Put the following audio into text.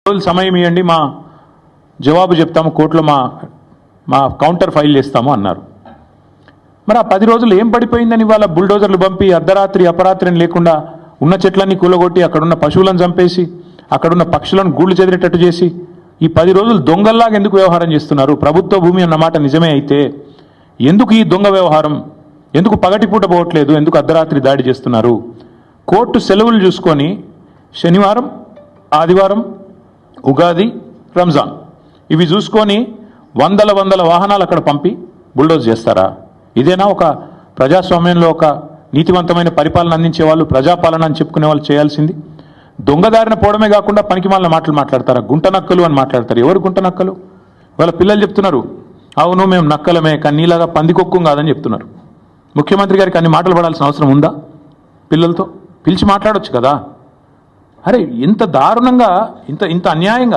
రోజులు సమయం ఇవ్వండి, మా జవాబు చెప్తాము, కోర్టులో మా కౌంటర్ ఫైల్ చేస్తాము అన్నారు. మరి ఆ 10 రోజులు ఏం పడిపోయిందని ఇవాళ బుల్డోజర్లు పంపి అర్ధరాత్రి అపరాత్రి లేకుండా ఉన్న చెట్లన్నీ కూలగొట్టి అక్కడున్న పశువులను చంపేసి అక్కడున్న పక్షులను గూళ్ళు చెదిరేటట్టు చేసి ఈ 10 రోజులు దొంగల్లాగా ఎందుకు వ్యవహారం చేస్తున్నారు? ప్రభుత్వ భూమి అన్నమాట నిజమే అయితే ఎందుకు ఈ దొంగ వ్యవహారం? ఎందుకు పగటిపూట పోవట్లేదు? ఎందుకు అర్ధరాత్రి దాడి చేస్తున్నారు? కోర్టు సెలవులు చూసుకొని శనివారం, ఆదివారం, ఉగాది, రంజాన్ ఇవి చూసుకొని వందల వాహనాలు అక్కడ పంపి బుల్డోజ్ చేస్తారా? ఇదేనా ఒక ప్రజాస్వామ్యంలో ఒక నీతివంతమైన పరిపాలన అందించే వాళ్ళు, ప్రజాపాలన అని చెప్పుకునే వాళ్ళు చేయాల్సింది? దొంగదారిన పోవడమే కాకుండా పనికిమాలిన మాటలు మాట్లాడతారా? గుంట నక్కలు అని మాట్లాడతారు. ఎవరు గుంట నక్కలు? వాళ్ళ పిల్లలు చెప్తున్నారు, అవును మేము నక్కలమే కానీ నీలాగా పందికొక్కు కాదని చెప్తున్నారు. ముఖ్యమంత్రి గారికి అన్ని మాటలు పడాల్సిన అవసరం ఉందా? పిల్లలతో పిలిచి మాట్లాడొచ్చు కదా. అరే ఇంత దారుణంగా, ఇంత అన్యాయంగా